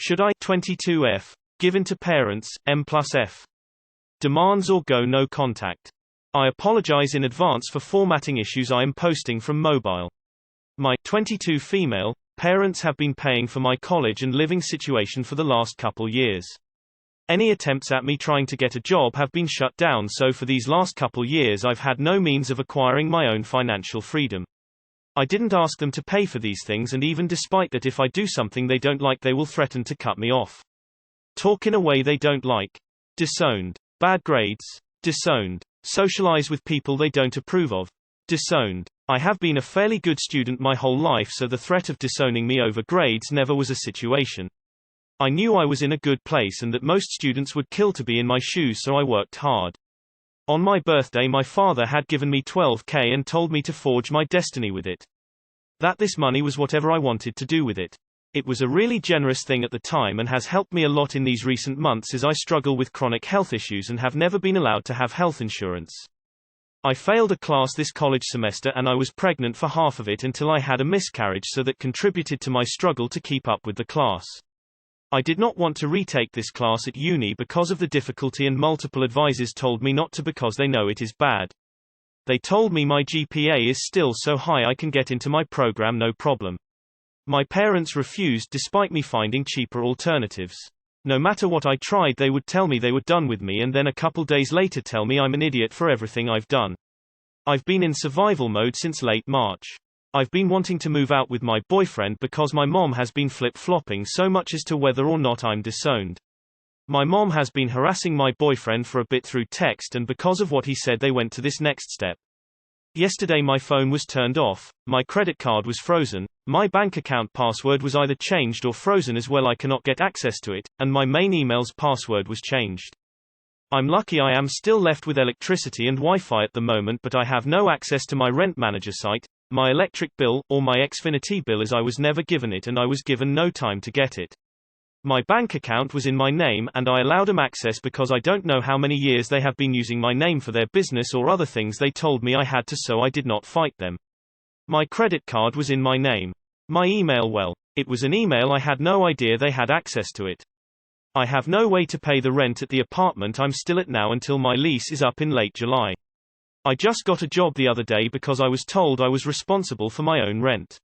Should I 22F give in to parents, M+F demands or go no contact? I apologize in advance for formatting issues I am posting from mobile. My 22 female parents have been paying for my college and living situation for the last couple years. Any attempts at me trying to get a job have been shut down, so for these last couple years I've had no means of acquiring my own financial freedom. I didn't ask them to pay for these things, and even despite that, if I do something they don't like they will threaten to cut me off. Talk in a way they don't like. Disowned. Bad grades. Disowned. Socialize with people they don't approve of. Disowned. I have been a fairly good student my whole life, so the threat of disowning me over grades never was a situation. I knew I was in a good place and that most students would kill to be in my shoes, so I worked hard. On my birthday my father had given me $12,000 and told me to forge my destiny with it. That this money was whatever I wanted to do with it. It was a really generous thing at the time and has helped me a lot in these recent months as I struggle with chronic health issues and have never been allowed to have health insurance. I failed a class this college semester and I was pregnant for half of it until I had a miscarriage, so that contributed to my struggle to keep up with the class. I did not want to retake this class at uni because of the difficulty, and multiple advisors told me not to because they know it is bad. They told me my GPA is still so high I can get into my program no problem. My parents refused despite me finding cheaper alternatives. No matter what I tried they would tell me they were done with me and then a couple days later tell me I'm an idiot for everything I've done. I've been in survival mode since late March. I've been wanting to move out with my boyfriend because my mom has been flip-flopping so much as to whether or not I'm disowned. My mom has been harassing my boyfriend for a bit through text, and because of what he said they went to this next step. Yesterday my phone was turned off, my credit card was frozen, my bank account password was either changed or frozen as well, I cannot get access to it, and my main email's password was changed. I'm lucky I am still left with electricity and Wi-Fi at the moment, but I have no access to my rent manager site, my electric bill, or my Xfinity bill, as I was never given it and I was given no time to get it. My bank account was in my name and I allowed them access because I don't know how many years they have been using my name for their business or other things they told me I had to, so I did not fight them. My credit card was in my name. My email, well, it was an email, I had no idea they had access to it. I have no way to pay the rent at the apartment I'm still at now until my lease is up in late July. I just got a job the other day because I was told I was responsible for my own rent.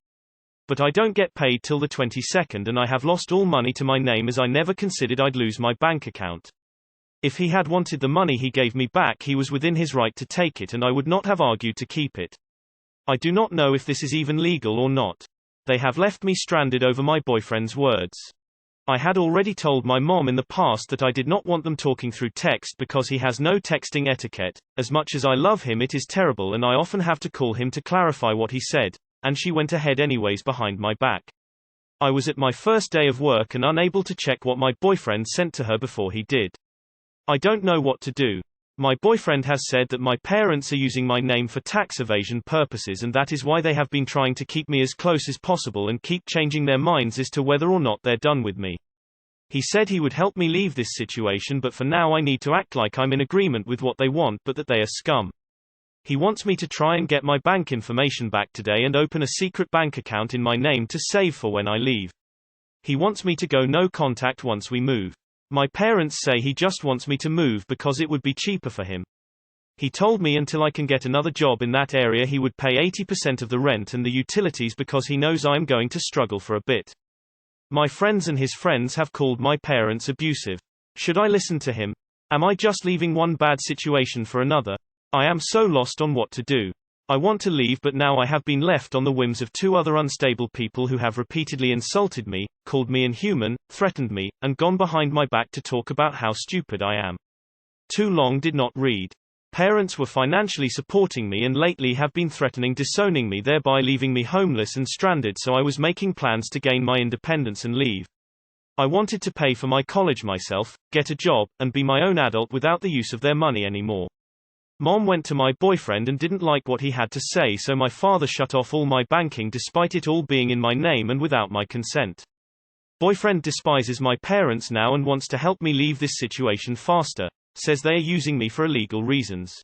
But I don't get paid till the 22nd and I have lost all money to my name as I never considered I'd lose my bank account. If he had wanted the money he gave me back, he was within his right to take it and I would not have argued to keep it. I do not know if this is even legal or not. They have left me stranded over my boyfriend's words. I had already told my mom in the past that I did not want them talking through text because he has no texting etiquette. As much as I love him, it is terrible and I often have to call him to clarify what he said. And she went ahead anyways behind my back. I was at my first day of work and unable to check what my boyfriend sent to her before he did. I don't know what to do. My boyfriend has said that my parents are using my name for tax evasion purposes, and that is why they have been trying to keep me as close as possible and keep changing their minds as to whether or not they're done with me. He said he would help me leave this situation, but for now I need to act like I'm in agreement with what they want but that they are scum. He wants me to try and get my bank information back today and open a secret bank account in my name to save for when I leave. He wants me to go no contact once we move. My parents say he just wants me to move because it would be cheaper for him. He told me until I can get another job in that area he would pay 80% of the rent and the utilities because he knows I am going to struggle for a bit. My friends and his friends have called my parents abusive. Should I listen to him? Am I just leaving one bad situation for another? I am so lost on what to do. I want to leave, but now I have been left on the whims of two other unstable people who have repeatedly insulted me, called me inhuman, threatened me, and gone behind my back to talk about how stupid I am. Too long did not read. Parents were financially supporting me and lately have been threatening disowning me, thereby leaving me homeless and stranded, so I was making plans to gain my independence and leave. I wanted to pay for my college myself, get a job, and be my own adult without the use of their money anymore. Mom went to my boyfriend and didn't like what he had to say, so my father shut off all my banking despite it all being in my name and without my consent. Boyfriend despises my parents now and wants to help me leave this situation faster, says they are using me for illegal reasons.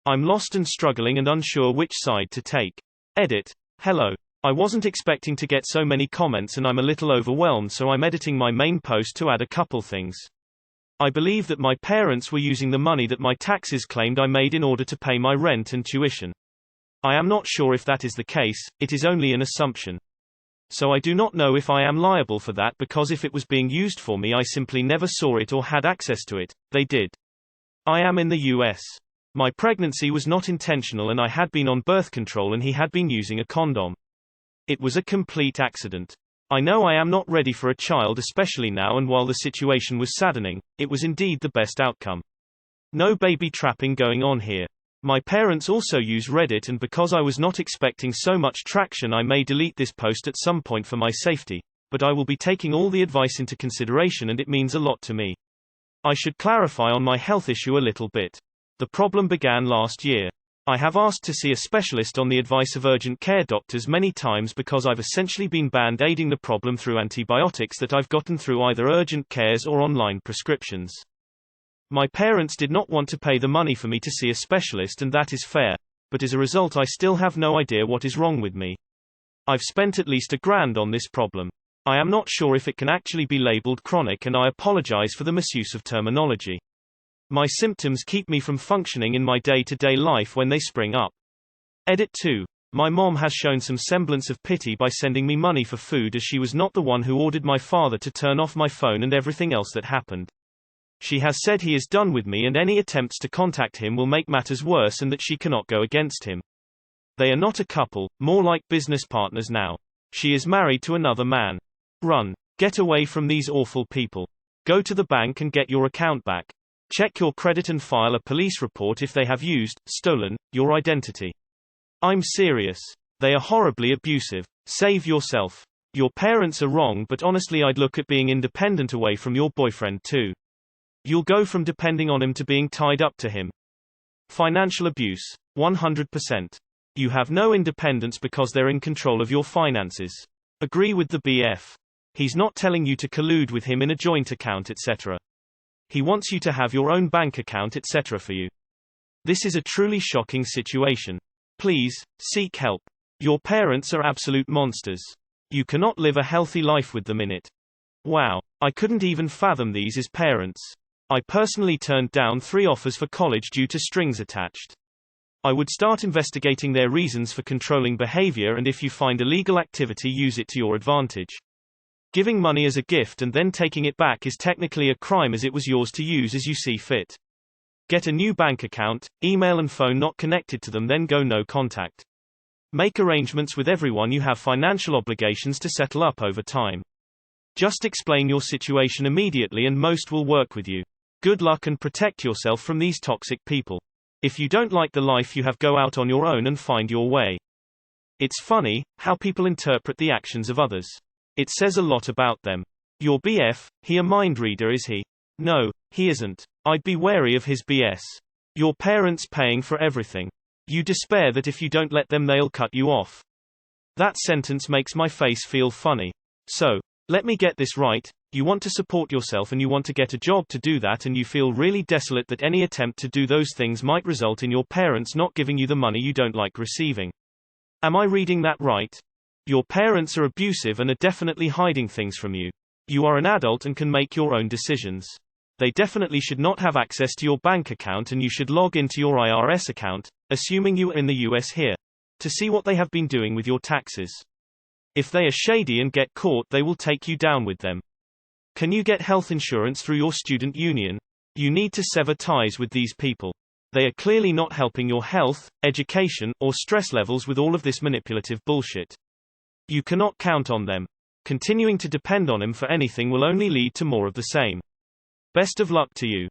I'm lost and struggling and unsure which side to take. Edit. Hello. I wasn't expecting to get so many comments and I'm a little overwhelmed, so I'm editing my main post to add a couple things. I believe that my parents were using the money that my taxes claimed I made in order to pay my rent and tuition. I am not sure if that is the case, it is only an assumption. So I do not know if I am liable for that, because if it was being used for me I simply never saw it or had access to it. They did. I am in the US. My pregnancy was not intentional and I had been on birth control and he had been using a condom. It was a complete accident. I know I am not ready for a child, especially now, and while the situation was saddening, it was indeed the best outcome. No baby trapping going on here. My parents also use Reddit, and because I was not expecting so much traction I may delete this post at some point for my safety, but I will be taking all the advice into consideration and it means a lot to me. I should clarify on my health issue a little bit. The problem began last year. I have asked to see a specialist on the advice of urgent care doctors many times because I've essentially been band-aiding the problem through antibiotics that I've gotten through either urgent cares or online prescriptions. My parents did not want to pay the money for me to see a specialist, and that is fair, but as a result I still have no idea what is wrong with me. I've spent at least $1,000 on this problem. I am not sure if it can actually be labeled chronic, and I apologize for the misuse of terminology. My symptoms keep me from functioning in my day-to-day life when they spring up. Edit 2. My mom has shown some semblance of pity by sending me money for food, as she was not the one who ordered my father to turn off my phone and everything else that happened. She has said he is done with me and any attempts to contact him will make matters worse, and that she cannot go against him. They are not a couple, more like business partners now. She is married to another man. Run. Get away from these awful people. Go to the bank and get your account back. Check your credit and file a police report if they have stolen, your identity. I'm serious. They are horribly abusive. Save yourself. Your parents are wrong, but honestly I'd look at being independent away from your boyfriend too. You'll go from depending on him to being tied up to him. Financial abuse. 100%. You have no independence because they're in control of your finances. Agree with the BF. He's not telling you to collude with him in a joint account, etc. He wants you to have your own bank account, etc. for you. This is a truly shocking situation. Please, seek help. Your parents are absolute monsters. You cannot live a healthy life with them in it. Wow. I couldn't even fathom these as parents. I personally turned down 3 offers for college due to strings attached. I would start investigating their reasons for controlling behavior, and if you find illegal activity, use it to your advantage. Giving money as a gift and then taking it back is technically a crime, as it was yours to use as you see fit. Get a new bank account, email and phone not connected to them, then go no contact. Make arrangements with everyone you have financial obligations to settle up over time. Just explain your situation immediately and most will work with you. Good luck and protect yourself from these toxic people. If you don't like the life you have, go out on your own and find your way. It's funny how people interpret the actions of others. It says a lot about them. Your BF, he a mind reader, is he? No, he isn't. I'd be wary of his BS. Your parents paying for everything. You despair that if you don't let them they'll cut you off. That sentence makes my face feel funny. So, let me get this right. You want to support yourself and you want to get a job to do that, and you feel really desolate that any attempt to do those things might result in your parents not giving you the money you don't like receiving. Am I reading that right? Your parents are abusive and are definitely hiding things from you. You are an adult and can make your own decisions. They definitely should not have access to your bank account, and you should log into your IRS account, assuming you are in the US here, to see what they have been doing with your taxes. If they are shady and get caught, they will take you down with them. Can you get health insurance through your student union? You need to sever ties with these people. They are clearly not helping your health, education, or stress levels with all of this manipulative bullshit. You cannot count on them. Continuing to depend on them for anything will only lead to more of the same. Best of luck to you.